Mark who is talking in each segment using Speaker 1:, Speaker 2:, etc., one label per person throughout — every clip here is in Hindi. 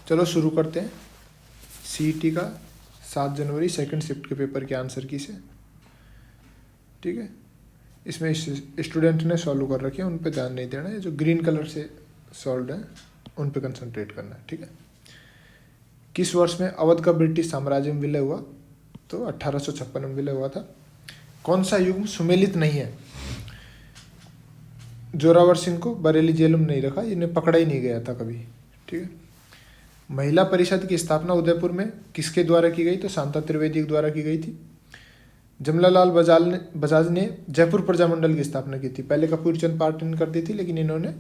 Speaker 1: चलो शुरू करते हैं सीईटी का 7 जनवरी सेकंड शिफ्ट के पेपर के आंसर की से। ठीक है, इसमें स्टूडेंट ने सॉल्व कर रखे हैं, उन पे ध्यान नहीं देना है। जो ग्रीन कलर से सॉल्व है उन पे कंसंट्रेट करना है। ठीक है, किस वर्ष में अवध का ब्रिटिश साम्राज्य में विलय हुआ? तो 1856 में विलय हुआ था। कौन सा युग्म सुमेलित नहीं है? जोरावर सिंह को बरेली जेल में नहीं रखा, इन्हें पकड़ा ही नहीं गया था कभी। ठीक है, महिला परिषद की स्थापना उदयपुर में किसके द्वारा की गई? तो शांता त्रिवेदी के द्वारा की गई थी। जमनालाल बजाज ने जयपुर प्रजामंडल की स्थापना की थी। पहले कपूर चंद पार्टी ने कर दी थी, लेकिन इन्होंने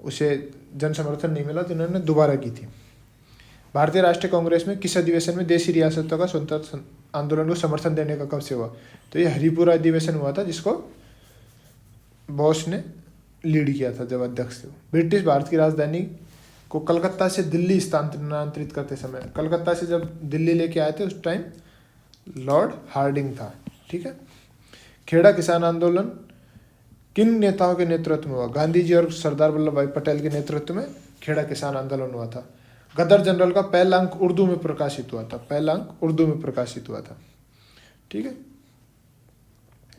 Speaker 1: उसे जन समर्थन नहीं मिला तो इन्होंने दोबारा की थी। भारतीय राष्ट्रीय कांग्रेस में किस अधिवेशन में देशी रियासतों का स्वतंत्रता आंदोलन को समर्थन देने का कब से हुआ? तो ये हरिपुरा अधिवेशन हुआ था, जिसको बोस ने लीड किया था जब अध्यक्ष थे। ब्रिटिश भारत की राजधानी को कलकत्ता से दिल्ली स्थानांतरित करते समय, कलकत्ता से जब दिल्ली लेके आए थे उस टाइम लॉर्ड हार्डिंग था। ठीक है, खेड़ा किसान आंदोलन किन नेताओं के नेतृत्व में हुआ? गांधी जी और सरदार वल्लभ भाई पटेल के नेतृत्व में खेड़ा किसान आंदोलन हुआ था। गदर जनरल का पहला अंक उर्दू में प्रकाशित हुआ था, पहला अंक उर्दू में प्रकाशित हुआ था। ठीक है,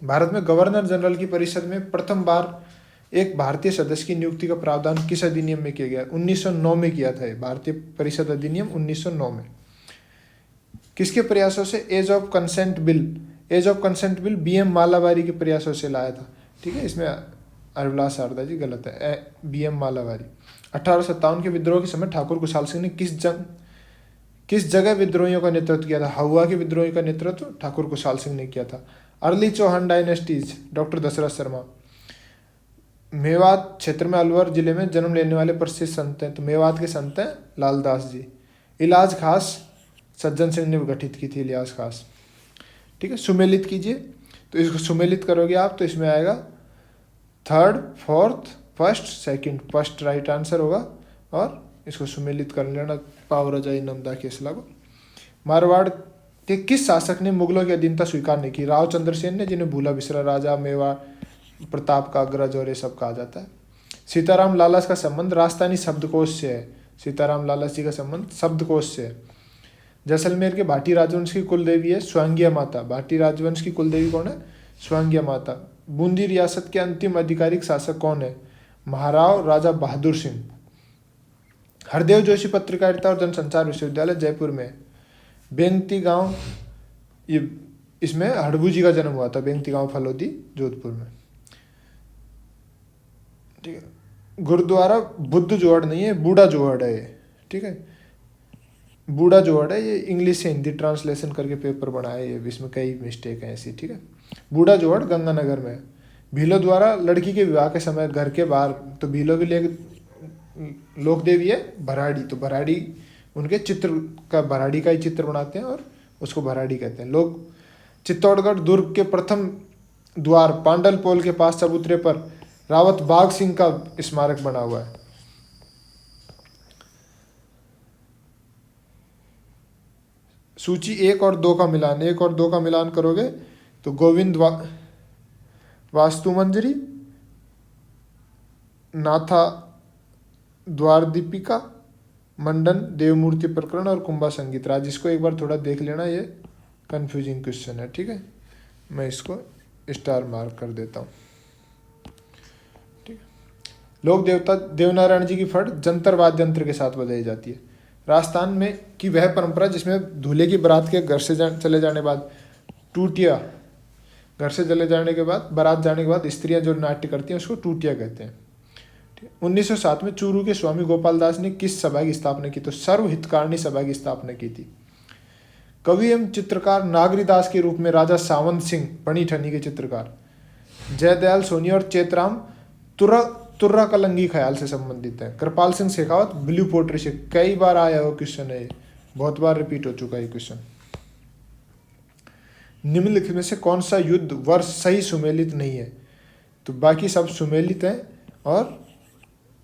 Speaker 1: भारत में गवर्नर जनरल की परिषद में प्रथम बार एक भारतीय सदस्य की नियुक्ति का प्रावधान किस अधिनियम में किया गया? 1909 में किया था। भारतीय परिषद अधिनियम 1909 में। किसके प्रयासों से age of consent bill B M Malabari के प्रयासों से लाया था? ठीक है, इसमें हरविलास शारदा जी गलत है, बीएम मालावारी। 1857 के विद्रोह के समय ठाकुर कुशाल सिंह ने किस जगह विद्रोहियों का नेतृत्व किया था? हवा के विद्रोही का नेतृत्व ठाकुर कुशाल सिंह ने किया था। Early Chauhan dynasties, doctor Dasharath Sharma. Mewat क्षेत्र में अलवर जिले में जन्म लेने वाले प्रसिद्ध संत हैं, तो मेवात के संत हैं लालदास जी। इलाज खास सज्जन सिंह ने गठित की थी, इलाज खास। ठीक है, सुमेलित कीजिए, तो इसको सुमेलित करोगे आप तो इसमें आएगा third, fourth, first, second. First right answer होगा, और इसको सुमेलित कर लेना पावरजाई नमदा केसला को। मारवाड़ के किस शासक ने मुगलों की अधीनता स्वीकार नहीं की? राव चंद्रसेन ने, जिन्हें भूला बिसरा राजा, मेवाड़ प्रताप का अग्रज और ये सब कहा जाता है। सीताराम लालच का संबंध राजस्थानी शब्दकोश से है। सीताराम लालच जी का संबंध शब्दकोश से है। जैसलमेर के भाटी राजवंश की कुलदेवी है स्वांगिया माता। भाटी राजवंश की कुलदेवी कौन है? स्वांगिया माता। बूंदी रियासत के अंतिम आधिकारिक शासक कौन है? महाराव राजा बहादुर सिंह। हरदेव जोशी पत्रकारिता और जनसंचार विश्वविद्यालय जयपुर में। बेंगती गांव, ये इसमें हड़बू जी का जन्म हुआ था, बेंगती गांव फलोदी जोधपुर में। ठीक है, गुरुद्वारा बुद्ध जोहड़ नहीं है, बूढ़ा जोहड़ है ये। ठीक है, बूढ़ा जोहड़ है, ये इंग्लिश से हिंदी ट्रांसलेशन करके पेपर बनाया है, ये इसमें कई मिस्टेक हैं ऐसी। ठीक है, बूढ़ा जोहड़ गंगानगर में है। भीलों द्वारा लड़की के विवाह के समय घर के बाहर, तो भीलों के लिए लोक देवी है भराड़ी, तो भराड़ी उनके चित्र का, भराड़ी का ही चित्र बनाते हैं और उसको भराड़ी कहते हैं लोग। चित्तौड़गढ़ दुर्ग के प्रथम द्वार पांडल पोल के पास चबूतरे पर रावत बाघ सिंह का स्मारक बना हुआ है। सूची 1 और 2 का मिलान, 1 और 2 का मिलान करोगे तो गोविंद वास्तुमंजरी, नाथा द्वारदीपिका, मंडन देवमूर्ति प्रकरण और कुंभा संगीत राज। इसको एक बार थोड़ा देख लेना, ये कंफ्यूजिंग क्वेश्चन है। ठीक है, मैं इसको स्टार मार्क कर देता हूँ। ठीक है, लोक देवता देवनारायण जी की फट जंतर वाद्य यंत्र के साथ बजाई जाती है। राजस्थान में की वह परंपरा जिसमें दूल्हे की बारात के घर से चले जाने बाद टूटिया, घर से चले जाने के बाद, बारात जाने के बाद स्त्रियां जो नाट्य करती हैं उसको टूटिया कहते हैं। 1907 में चूरू के स्वामी गोपाल दास ने किस सभा की स्थापना की? तो सर्वहितकारणी सभा की स्थापना की थी। कवि एवं चित्रकार नागरीदास के रूप में राजा सावंत सिंह बनी ठनी के चित्रकार। जयदयाल सोनी और चेतराम तुर्रा कलंगी ख्याल से संबंधित है। कृपाल सिंह शेखावत ब्लू पोट्री से। कई बार आया हुआ क्वेश्चन है, बहुत बार रिपीट हो चुका है क्वेश्चन। निम्नलिखित में से कौन सा युद्ध वर्ष सही सुमेलित नहीं है? तो बाकी सब सुमेलित है और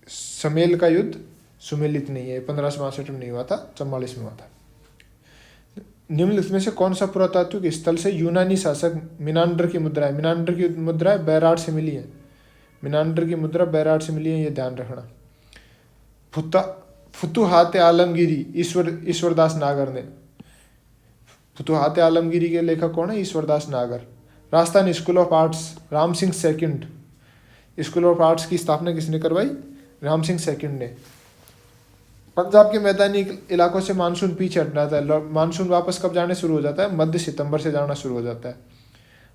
Speaker 1: समेल का युद्ध सुमेलित नहीं है। 1562 में नहीं हुआ था, 44 में हुआ था। निम्नलिखित में से कौन सा पुरातात्विक स्थल से यूनानी शासक मिनांडर की मुद्रा है? मिनांडर की मुद्रा बैराट से मिली है। मिनांडर की मुद्रा बैराट से मिली है, ये ध्यान रखना। फुतुहात आलमगीरी ईश्वरदास नागर ने। फुतुहात आलमगीरी के लेखक कौन है? ईश्वरदास नागर। Rajasthan school of arts Ram Singh second. School of arts की स्थापना किसने करवाई? राम सिंह सेकंड ने। पंजाब के मैदानी इलाकों से मानसून पीछे हट जाता है। मानसून वापस कब जाने शुरू हो जाता है? मध्य सितंबर से जाना शुरू हो जाता है।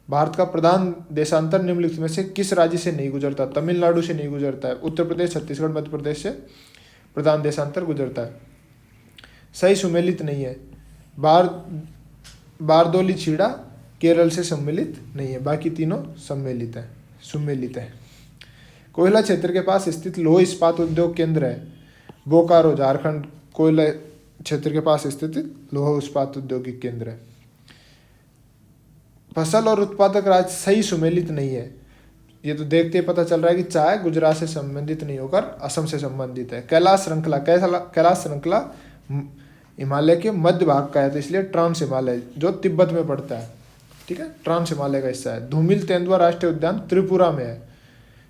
Speaker 1: भारत का प्रधान देशांतर निम्नलिखित में से किस राज्य से नहीं गुजरता? तमिलनाडु से नहीं गुजरता है। उत्तर प्रदेश, छत्तीसगढ़, मध्य प्रदेश से प्रधान देशांतर गुजरता है। सही सुमेलित नहीं है। बारदोली छीड़ा केरल से सम्मिलित नहीं है, बाकी तीनों सुमेलित है। कोयला क्षेत्र के पास स्थित लौह इस्पात उद्योग केंद्र है बोकारो, झारखंड। कोयला क्षेत्र के पास स्थित लौह इस्पात औद्योगिक केंद्र है। फसल और उत्पादक राज्य सही सुमेलित नहीं है। ये तो देखते ही पता चल रहा है कि चाय गुजरात से संबंधित नहीं होकर असम से संबंधित है। कैलाश श्रृंखला हिमालय के मध्य भाग का है, तो इसलिए ट्रांस हिमालय जो तिब्बत में पड़ता है, ठीक है, ट्रांस हिमालय का हिस्सा है। धूमिल तेंदुआ राष्ट्रीय उद्यान त्रिपुरा में है।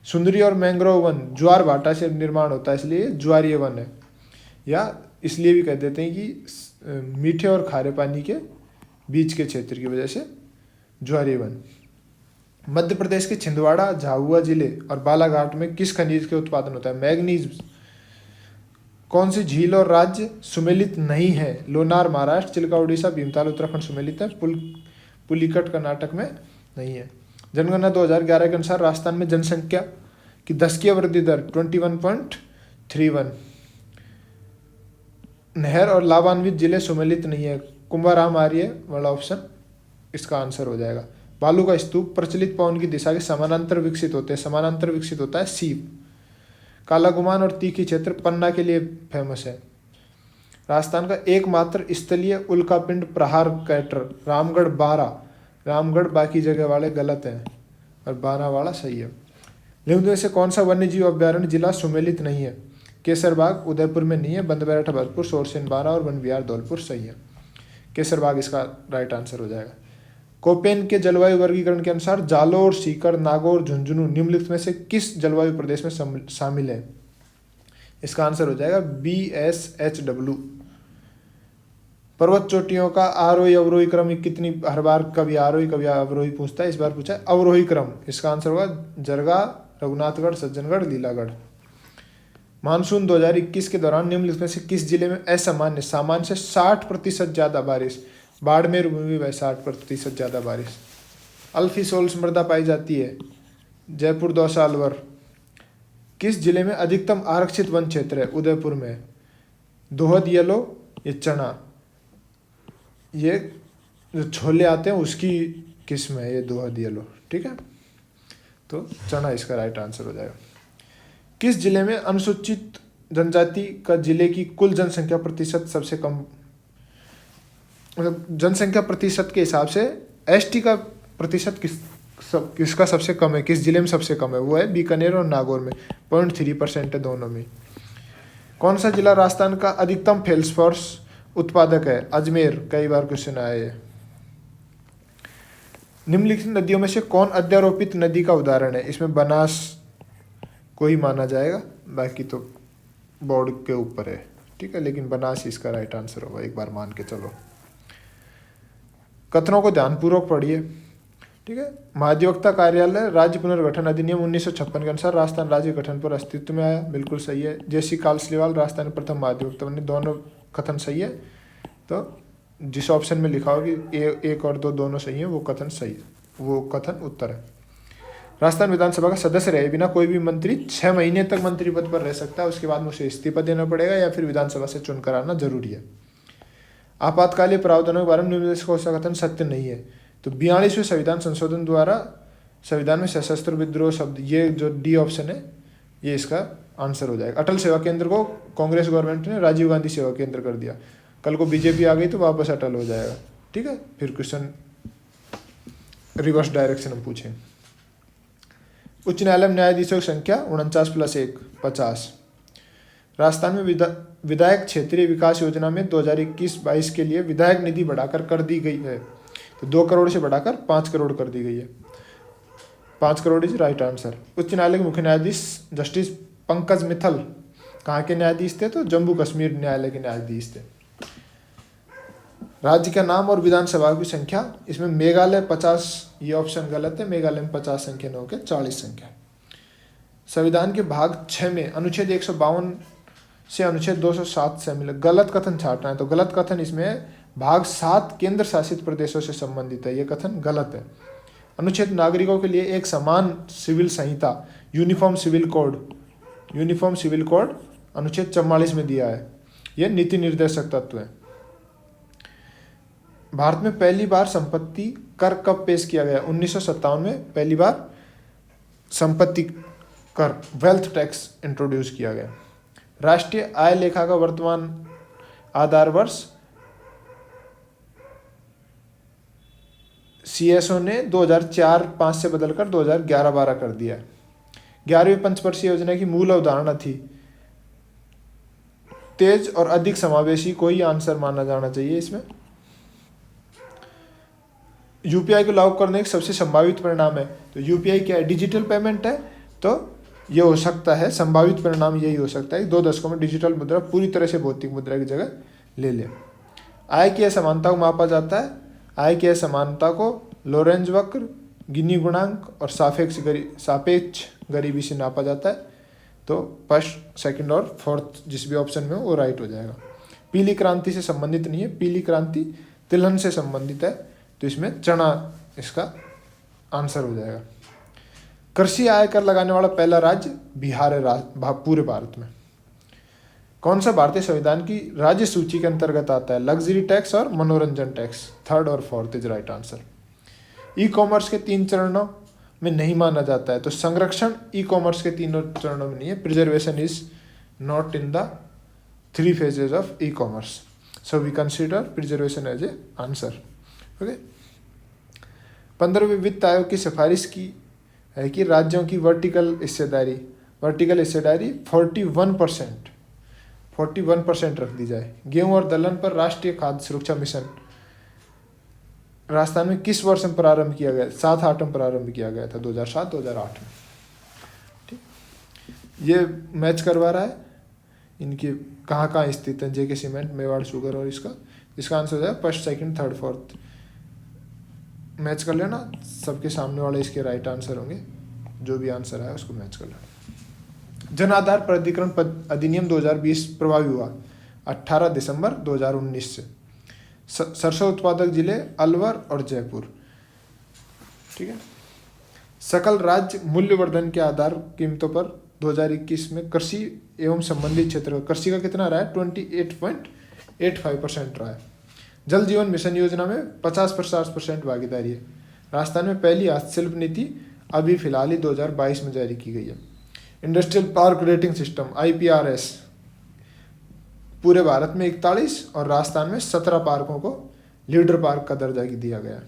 Speaker 1: सुंदरी और मैंग्रोव वन ज्वार भाटा से निर्माण होता है, इसलिए ज्वारीय वन है। या इसलिए भी कह देते हैं कि मीठे और खारे पानी के बीच के क्षेत्र की वजह से ज्वारीय वन। मध्य प्रदेश के छिंदवाड़ा, झाबुआ जिले और बालाघाट में किस खनिज के उत्पादन होता है? मैग्नीज। कौन सी झील और राज्य सुमेलित नहीं है? लोनार महाराष्ट्र, चिल्का उड़ीसा, भीमताल उत्तराखंड सुमेलित है। पुलिकट कर्नाटक में नहीं है। जनगणना 2011 के अनुसार राजस्थान में जनसंख्या की 10वीं वृद्धि दर 21.31। नहर और लाभान्वित जिले सुमेलित नहीं है। कुंभाराम आर्य वाला ऑप्शन इसका आंसर हो जाएगा। बालू का स्तूप प्रचलित पवन की दिशा के समानांतर विकसित होते हैं। समानांतर विकसित होता है सीप। काला गुमान और तीखी क्षेत्र पन्ना के लिए फेमस है। राजस्थान का एकमात्र स्थलीय उल्कापिंड प्रहार कैटर रामगढ़ 12। रामगढ़ बाकी जगह वाले गलत हैं और 12 वाला सही है। निम्न में से कौन सा वन्यजीव अभ्यारण्य जिला सुमेलित नहीं है? केसरबाग उदयपुर में नहीं है। बंदबैराठ भरतपुर, सोरसेन 12 और वन विहार धौलपुर सही है। केसरबाग इसका राइट आंसर हो जाएगा। कोपेन के जलवायु वर्गीकरण के अनुसार जालोर, सीकर, नागौर, झुंझुनू निम्नलिखित में से किस जलवायु प्रदेश में शामिल है? इसका आंसर हो जाएगा BSHW। पर्वत चोटियों का आरोही अवरोही क्रम कितनी, हर बार कभी आरोही कभी अवरोही पूछता है, इस बार पूछा है अवरोही क्रम। इसका आंसर होगा जरगा, रघुनाथगढ़, सज्जनगढ़, लीलागढ़। मानसून 2021 के दौरान निम्नलिखित में से किस जिले में असामान्य सामान्य से 60% ज्यादा बारिश? बाड़मेर में भी 60% ज्यादा बारिश। अल्फीसोल्स मृदा पाई जाती है जयपुर, दौसा, अलवर। किस जिले में अधिकतम आरक्षित वन क्षेत्र है? उदयपुर में। दोहद येलो, ये चना, ये जो छोले आते हैं उसकी किस्म है ये दोहद येलो, ठीक है, तो चना इसका राइट आंसर हो जाएगा। किस जिले में अनुसूचित जनजाति का जिले की कुल जनसंख्या प्रतिशत सबसे कम, मतलब जनसंख्या प्रतिशत के हिसाब से ST का प्रतिशत किसका सबसे कम है? किस जिले में सबसे कम है? वो है बीकानेर और नागौर में 0.3% है दोनों में। कौन सा जिला राजस्थान का अधिकतम फेल्सफॉर्स उत्पादक है? अजमेर, कई बार क्वेश्चन आया है। निम्नलिखित नदियों में से कौन अध्यारोपित नदी का उदाहरण है? इसमें बनास को ही माना जाएगा, बाकी तो बोर्ड के ऊपर है, ठीक है, लेकिन बनास इसका राइट आंसर होगा, एक बार मान के चलो। कथनों को ध्यानपूर्वक पढ़िए, ठीक है। महाधिवक्ता कार्यालय राज्य पुनर्गठन अधिनियम 1956 के अनुसार राजस्थान राज्य गठन पर अस्तित्व में आया, बिल्कुल सही है। जेसी कालसलीवाल राजस्थान प्रथम महाधिवक्ता बने, दोनों कथन सही है। तो जिस ऑप्शन में लिखा हो कि एक और दो दोनों सही है, वो कथन सही है, वो कथन उत्तर है। राजस्थान विधानसभा का सदस्य रहे बिना कोई भी मंत्री 6 महीने तक मंत्री पद पर रह सकता है, उसके बाद उसे इस्तीफा देना पड़ेगा या फिर विधानसभा से चुनकर आना जरूरी है। आपातकालीन प्रावधानों के बारे में निम्नलिखित कौन सा कथन सत्य नहीं है? तो 42वें संविधान संशोधन द्वारा संविधान में सशस्त्र विद्रोह शब्द, ये जो डी ऑप्शन है ये इसका आंसर हो जाएगा। अटल सेवा केंद्र को कांग्रेस गवर्नमेंट ने राजीव गांधी सेवा केंद्र कर दिया, कल को बीजेपी आ गई तो वापस अटल हो जाएगा, ठीक है। फिर क्वेश्चन रिवर्स डायरेक्शन हम पूछें। उच्च न्यायालय में न्यायाधीशों की संख्या 49 + 1 50। राजस्थान में विधायक क्षेत्रीय विकास योजना में 2021-22 के लिए विधायक निधि बढ़ाकर कर दी गई है, तो 2 करोड़ से बढ़ाकर 5 करोड़ कर दी गई है। 5 करोड़ इज राइट आंसर। उच्च न्यायालय के मुख्य न्यायाधीश जस्टिस पंकज मित्तल कहाँ के न्यायाधीश थे? तो जम्मू कश्मीर न्यायालय के न्यायाधीश थे। राज्य का नाम और विधानसभा की संख्या, इसमें मेघालय 50, ये ऑप्शन गलत है, मेघालय में 50 संख्या न होकर 40 संख्या। संविधान के भाग 6 में अनुच्छेद 152 से अनुच्छेद 207 से मिले, गलत कथन छाटना है। तो गलत कथन इसमें भाग 7 केंद्र शासित प्रदेशों से संबंधित है, ये कथन गलत है। अनुच्छेद नागरिकों के लिए एक समान सिविल संहिता, यूनिफॉर्म सिविल कोड अनुच्छेद 44 में दिया है, यह नीति निर्देशक तत्व है। भारत में पहली बार संपत्ति कर कब पेश किया गया? 1957 में पहली बार संपत्ति कर, वेल्थ टैक्स इंट्रोड्यूस किया गया। राष्ट्रीय आय लेखा का वर्तमान आधार वर्ष CSO ने 2004-05 से बदलकर 2011-12 कर दिया है। 11वीं पंचवर्षीय योजना की मूल अवधारणा थी तेज और अधिक समावेशी, कोई आंसर माना जाना चाहिए इसमें। यूपीआई को लागू करने के सबसे संभावित परिणाम है, तो यूपीआई क्या है? डिजिटल पेमेंट है, तो ये हो सकता है, संभावित परिणाम यही हो सकता है 2 दशकों में डिजिटल मुद्रा पूरी तरह से भौतिक मुद्रा की जगह ले ले। आय की असमानता को मापा जाता है। आय की असमानता को लोरेंज वक्र, गिनी गुणांक और सापेक्ष गरीबी से नापा जाता है। तो फर्स्ट, सेकंड और फोर्थ जिस भी ऑप्शन में हो वो राइट हो जाएगा। पीली क्रांति से संबंधित नहीं है, पीली क्रांति तिलहन से संबंधित है, तो इसमें चना इसका आंसर हो जाएगा। कृषि आय कर लगाने वाला पहला राज्य बिहार है पूरे भारत में। कौन सा भारतीय संविधान की राज्य सूची के अंतर्गत आता है? लग्जरी टैक्स और मनोरंजन टैक्स, थर्ड और fourth is right answer. E commerce के 3 चरणों में नहीं माना जाता है, तो संरक्षण ई कॉमर्स के 3 चरणों में नहीं है। Preservation is not in the 3 phases of e-commerce, so we consider preservation as a answer. Okay. 15वें वित्त आयोग की सिफारिश की है कि राज्यों की वर्टिकल हिस्सेदारी 41% रख दी जाए। गेहूं और दलहन पर राष्ट्रीय खाद्य सुरक्षा मिशन राजस्थान में किस वर्ष में प्रारंभ किया गया? 7-8 में प्रारंभ किया गया था, 2007-2008 में। ठीक, ये मैच करवा रहा है इनके कहाँ स्थित है, जेके सीमेंट, मेवाड़ शुगर और इसका आंसर हो जाएगा first, second, third, fourth. Match कर लेना, सबके सामने वाले इसके राइट आंसर होंगे, जो भी आंसर है उसको मैच कर लेना। जन आधार प्राधिकरण अधिनियम 2020 प्रभावी हुआ 18 दिसंबर 2019 से। सरसों उत्पादक जिले अलवर और जयपुर। ठीक है। सकल राज्य मूल्यवर्धन के आधार कीमतों पर 2021 में कृषि एवं संबंधित क्षेत्र कृषि का कितना रहा है? 28.85% रहा है। जल जीवन मिशन योजना में 50-50% भागीदारी है। राजस्थान में पहली हस्तशिल्प नीति अभी फिलहाल ही 2022 में जारी की गई है। Industrial park rating system IPRS पूरे भारत में 41 और राजस्थान में 17 पार्कों को लीडर पार्क का दर्जा दिया गया है।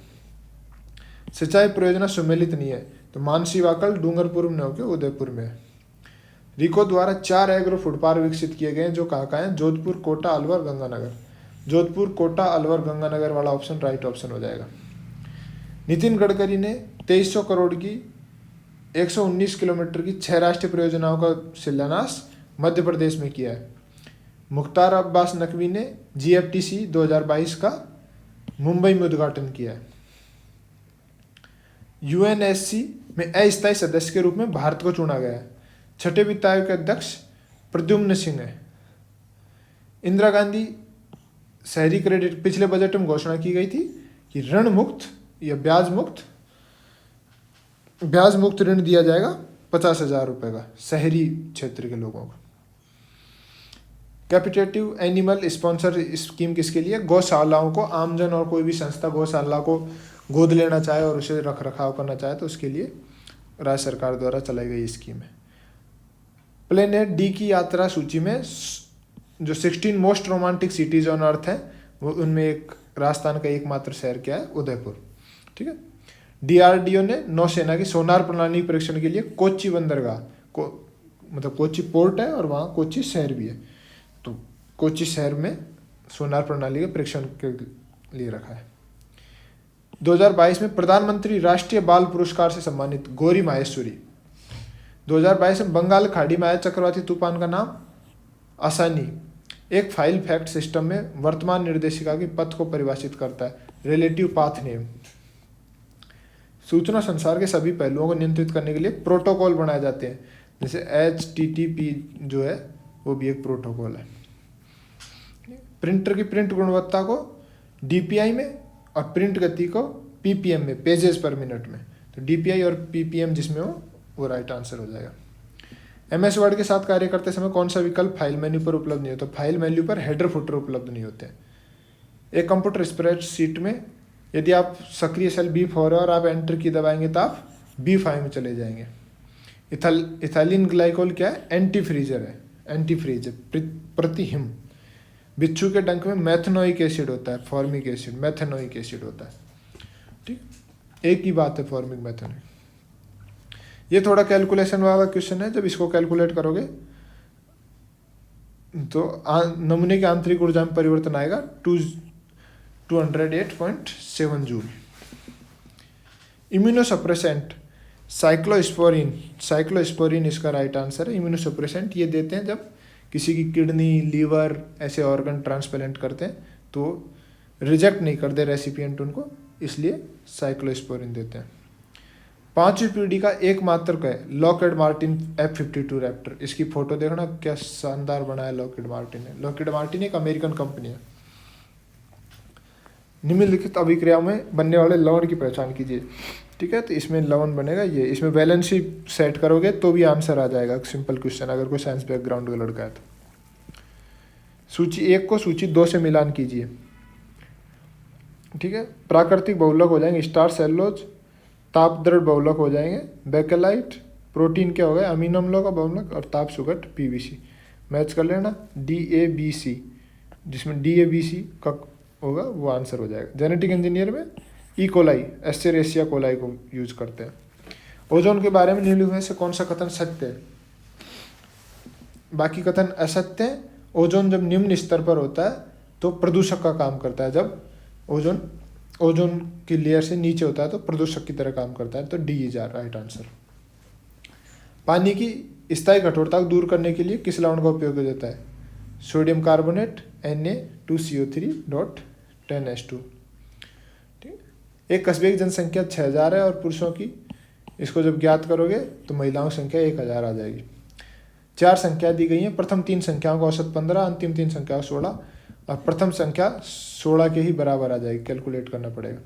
Speaker 1: सिंचाई परियोजना सुमेलित नहीं है, तो मानसी वाकल डूंगरपुर में होकर उदयपुर में है। रिको द्वारा 4 एग्रो फूड पार्क विकसित किए गए हैं, जो कहाँ है? जोधपुर, कोटा, अलवर, गंगानगर। जोधपुर, कोटा, अलवर, गंगानगर वाला ऑप्शन राइट ऑप्शन हो जाएगा। नितिन गडकरी ने 2300 करोड़ की 119 किलोमीटर की 6 राष्ट्रीय परियोजनाओं का शिलान्यास मध्य प्रदेश में किया है। मुख्तार अब्बास नकवी ने GFTC 2022 का मुंबई में उद्घाटन किया है। UNSC में अस्थायी सदस्य के रूप में भारत को चुना गया है। 6ठे वित्त आयोग के अध्यक्ष प्रद्युम्न सिंह है। इंदिरा गांधी शहरी क्रेडिट, पिछले बजट में घोषणा की गई थी कि ऋण मुक्त या ब्याज मुक्त ऋण दिया जाएगा 50,000 रुपये का शहरी क्षेत्र के लोगों को। कैपिटेटिव एनिमल स्पॉन्सर स्कीम किसके लिए? गौशालाओं को, आमजन और कोई भी संस्था गौशाला को गोद लेना चाहे और उसे रख रखाव करना चाहे तो उसके लिए राज्य सरकार द्वारा चलाई गई स्कीम है। प्लेनेट D की यात्रा सूची में जो 16 most romantic CTs on earth है, वो उनमें एक राजस्थान का एकमात्र शहर क्या है? उदयपुर। ठीक है। DRDO ने नौसेना की सोनार प्रणाली परीक्षण के लिए कोच्चि बंदरगाह को, मतलब कोच्चि पोर्ट है और वहाँ कोच्चि शहर भी है, तो कोच्चि शहर में सोनार प्रणाली के परीक्षण के लिए रखा है। 2022 में प्रधानमंत्री राष्ट्रीय बाल पुरस्कार से सम्मानित गौरी माहेश्वरी। 2022 में बंगाल खाड़ी में आए चक्रवाती तूफान का नाम आसानी, एक फाइल फैक्ट सिस्टम में वर्तमान निर्देशिका के पथ को परिभाषित करता है। रिलेटिव पाथ नेम, सूचना संसार के सभी पहलुओं को नियंत्रित करने के लिए प्रोटोकॉल बनाए जाते हैं, जैसे HTTP जो है वो भी एक प्रोटोकॉल है। प्रिंटर की प्रिंट गुणवत्ता को DPI में और प्रिंट गति को PPM में, पेजेस पर मिनट में। तो DPI और PPM जिसमें हो वो राइट आंसर हो जाएगा। MS वर्ड के साथ कार्य करते समय कौन सा विकल्प फाइल मेन्यू पर उपलब्ध नहीं होता? फाइल मेन्यू पर हेडर फुटर उपलब्ध नहीं होते। एक कंप्यूटर स्प्रेडशीट में यदि आप सक्रिय सेल B4 है और आप एंटर की दबाएंगे तो आप B5 में चले जाएंगे। इथाइलिन ग्लाइकोल क्या है? एंटी फ्रीजर है, एंटी फ्रीज प्रतिहिम। बिच्छू के डंक में मैथनोइक एसिड होता है, फॉर्मिक एसिड, मैथनोइक एसिड होता है। ठीक, एक ही बात है फॉर्मिक मैथनोइक। ये थोड़ा कैलकुलेशन वाला क्वेश्चन है। जब इसको कैलकुलेट करोगे तो नमूने की आंतरिक ऊर्जा में परिवर्तन आएगा 208.7 जूल। इम्यूनोसप्रेसेंट साइक्लोस्पोरिन, साइक्लोस्पोरिन इसका राइट आंसर है। इम्यूनोसप्रेसेंट ये देते हैं जब किसी की किडनी, लीवर ऐसे ऑर्गन ट्रांसप्लांट करते हैं तो रिजेक्ट नहीं कर दे रेसिपिएंट उनको, इसलिए साइक्लोस्पोरिन देते हैं। 5वीं पीढ़ी का एकमात्र का है लॉकहीड मार्टिन F-52 रैप्टर। इसकी फोटो देखना, क्या शानदार बनाया लॉकहीड मार्टिन ने। लॉकहीड मार्टिन एक अमेरिकन कंपनी है। निम्नलिखित अभिक्रियाओं में बनने वाले लवण की पहचान कीजिए। ठीक है, तो इसमें लवण बनेगा ये। इसमें वैलेंसी सेट करोगे तो भी आंसर आ जाएगा। सिंपल क्वेश्चन, अगर कोई साइंस बैकग्राउंड का लड़का है तो। सूची 1 को सूची 2 से मिलान कीजिए। ठीक है, प्राकृतिक बहुलक हो जाएंगे स्टार सेलुलोज, ताप दृढ़ बहुलक हो जाएंगे बेकेलाइट, प्रोटीन क्या हो गया अमीनो अम्लों का बहुलक, और ताप सुगट PVC। मैच कर लेना DABC, जिसमें DABC का होगा वो आंसर हो जाएगा। जेनेटिक इंजीनियर में ई कोलाई, एस्चेरेसिया कोलाई को यूज करते हैं। ओजोन के बारे में निम्नलिखित में से कौन सा कथन सत्य है? बाकी कथन असत्य है। ओजोन जब निम्न स्तर पर होता है तो प्रदूषक का काम करता है। जब ओजोन की लेयर से नीचे होता है तो प्रदूषक की तरह काम करता है। तो D इज राइट आंसर। पानी की स्थायी कठोरता को दूर करने के लिए किस लवण का उपयोग किया जाता है? Sodium carbonate Na2CO3.10H2। ठीक, एक कस्बे की जनसंख्या 6000 है और पुरुषों की, इसको जब ज्ञात करोगे तो महिलाओं की संख्या 1000 आ जाएगी। 4 संख्या दी गई हैं। प्रथम 3 संख्याओं का औसत 15, अंतिम 3 संख्या 16, और प्रथम संख्या 16 के ही बराबर आ जाएगी। कैलकुलेट करना पड़ेगा।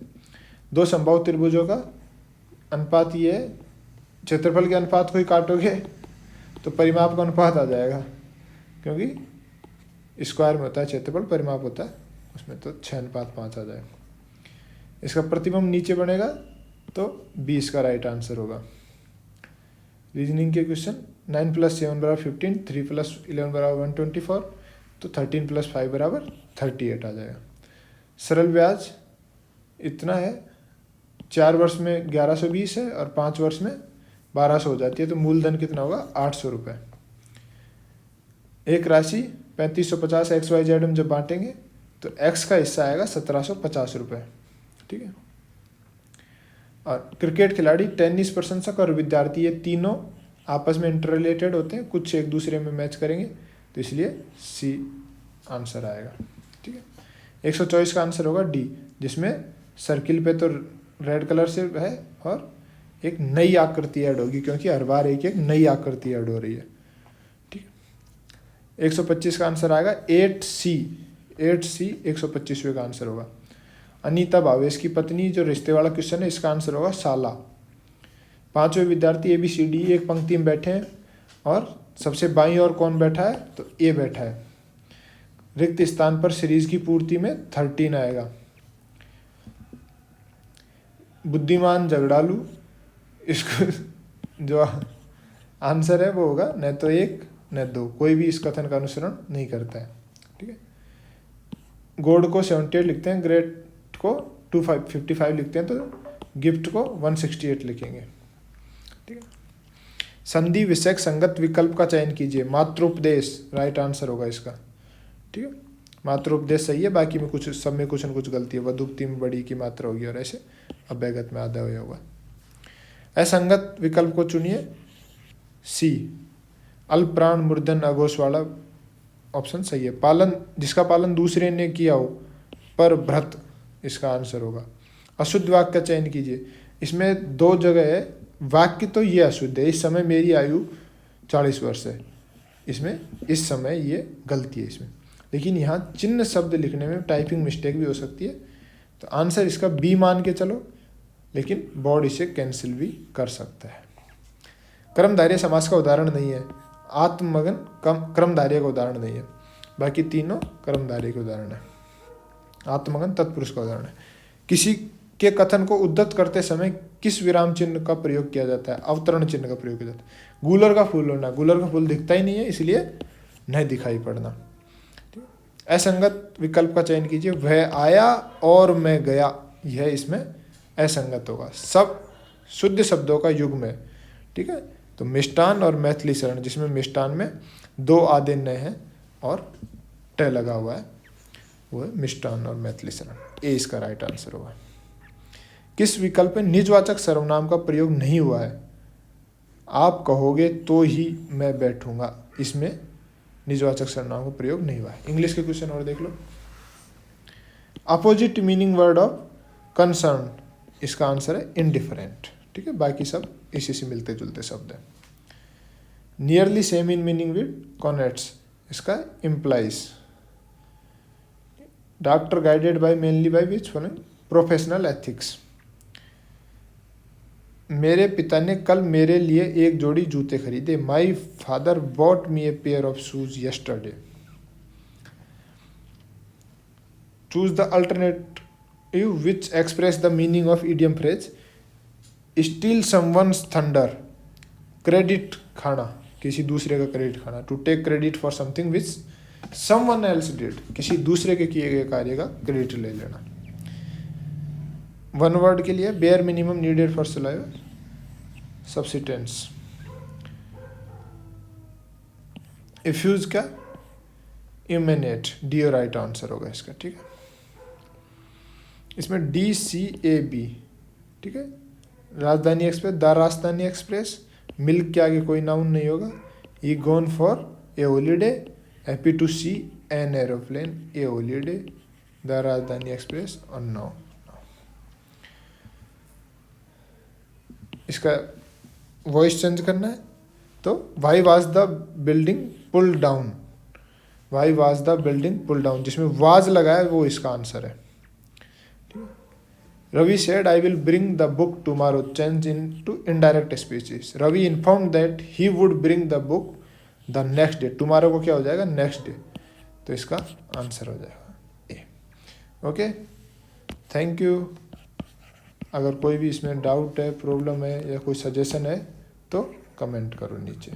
Speaker 1: 2 संभव त्रिभुजों का अनुपात ये है, क्षेत्रफल के अनुपात को ही काटोगे तो परिमाप का अनुपात आ जाएगा, क्योंकि स्क्वायर में होता है क्षेत्रफल, परिमाप होता है उसमें, तो 6:5 आ जाएगा। इसका प्रतिबिंब नीचे बनेगा तो 20 का राइट आंसर होगा। रीजनिंग के क्वेश्चन 9 + 7 = 15, 3 + 11 = 124, तो 13 + 5 = 38 आ जाएगा। सरल ब्याज इतना है, 4 वर्ष में 1120 है और 5 वर्ष में 1200 हो जाती है, तो मूलधन कितना होगा? 800 रुपये। एक राशि 3550 XYZ में जब बांटेंगे तो x का हिस्सा आएगा 1750 रुपये। ठीक है, और क्रिकेट खिलाड़ी, टेनिस प्रशंसक और विद्यार्थी, ये तीनों आपस में इंटर रिलेटेड होते हैं, कुछ एक दूसरे में मैच करेंगे, तो इसलिए C आंसर आएगा। ठीक है, 124 का आंसर होगा D, जिसमें सर्किल पे तो रेड कलर से है और एक नई आकृति ऐड होगी, क्योंकि हर बार एक नई आकृति ऐड हो रही है। ठीक, 125 का आंसर आएगा 8C 125वें का आंसर होगा। अनीता भावेश की पत्नी, जो रिश्ते वाला क्वेश्चन है, इसका आंसर होगा शाला। 5वें विद्यार्थी ABCD एक पंक्ति में बैठे हैं और सबसे बाईं ओर कौन बैठा है? तो A बैठा है। रिक्त स्थान पर सीरीज की पूर्ति में 13 आएगा। बुद्धिमान झगड़ालू, इसको जो आंसर है वो होगा न तो 1 न 2, कोई भी इस कथन का अनुसरण नहीं करता है। ठीक है, गोड को 78 लिखते हैं, ग्रेट को 255 लिखते हैं, तो गिफ्ट को 168 लिखेंगे। ठीक है, संधि विषयक संगत विकल्प का चयन कीजिए। मात्रोपदेश राइट आंसर होगा इसका। ठीक है, मात्रोपदेश सही है, बाकी में कुछ सब में कुछ न कुछ गलती है। वधुक्ति में बड़ी की मात्रा होगी और ऐसे अभ्यागत में आधा होगा। असंगत विकल्प को चुनिए। C, अल्प प्राण मूर्धन अघोष वाला ऑप्शन सही है। पालन, जिसका पालन दूसरे ने किया हो, पर भ्रत इसका आंसर होगा। अशुद्ध वाक्य का चयन कीजिए। इसमें दो जगह है, वाक्य तो ये अशुद्ध है, इस समय मेरी आयु 40 वर्ष है, इसमें इस समय ये गलती है इसमें। लेकिन यहाँ चिन्ह शब्द लिखने में टाइपिंग मिस्टेक भी हो सकती है, तो आंसर इसका बी मान के चलो, लेकिन बोर्ड इसे कैंसिल भी कर सकता है। कर्मधारय समास का उदाहरण नहीं है। आत्मगन कर्मधारय का उदाहरण नहीं है, बाकी तीनों कर्मधारय के उदाहरण है। आत्मगन तत्पुरुष का उदाहरण है। किसी के कथन को उद्धत करते समय किस विराम चिन्ह का प्रयोग किया जाता है? अवतरण चिन्ह का प्रयोग किया जाता है। गूलर का फूल होना, गूलर का फूल दिखता ही नहीं है, इसलिए नहीं दिखाई पड़ना। असंगत विकल्प का चयन कीजिए। वह आया और मैं गया, यह इसमें असंगत होगा। सब शुद्ध शब्दों का युग्म है, ठीक है। तो मिष्टान और मैथिली शरण, जिसमें मिष्टान में दो आधे न है और ट लगा हुआ है, वो है मिष्टान और मैथिली शरण। ए इसका राइट आंसर होगा। किस विकल्प में निजवाचक सर्वनाम का प्रयोग नहीं हुआ है? आप कहोगे तो ही मैं बैठूंगा, इसमें निजवाचक सर्वनाम का प्रयोग नहीं हुआ है। इंग्लिश के क्वेश्चन और देख लो। Opposite meaning word of concern, इसका आंसर है इनडिफरेंट, ठीक है। बाकी सब इसी से मिलते जुलते शब्द है। Nearly same in meaning with connotes, इसका implies. Doctor guided by mainly by which following? Professional ethics. मेरे पिता ने कल मेरे लिए एक जोड़ी जूते खरीदे। My father bought me a pair of shoes yesterday. Choose the alternative which express the meaning of idiom phrase. Steal someone's thunder, credit खाना, किसी दूसरे का क्रेडिट खाना। To take credit for something which someone else did, किसी दूसरे के किए गए कार्य का क्रेडिट ले लेना। वन वर्ड के लिए bare minimum needed for survival, subsistence. Effuse का इमेनेट, डी राइट आंसर होगा इसका, ठीक है। इसमें DCAB, ठीक है। Rajdhani express, the Rajdhani express, milk के आगे कोई नाउन नहीं होगा। He gone for a holiday, happy to see an aeroplane, a holiday, the Rajdhani express और नो। इसका वॉइस चेंज करना है तो why was the building pull down, why was the building pull down, जिसमें वाज लगा है वो इसका आंसर है। Ravi said, I will bring the book tomorrow, change into indirect speeches. Ravi informed that he would bring the book the next day. Tomorrow को क्या हो जाएगा? Next day. तो इसका आंसर हो जाएगा ए। Okay, thank you. अगर कोई भी इसमें डाउट है, प्रॉब्लम है या कोई सजेशन है तो कमेंट करो नीचे।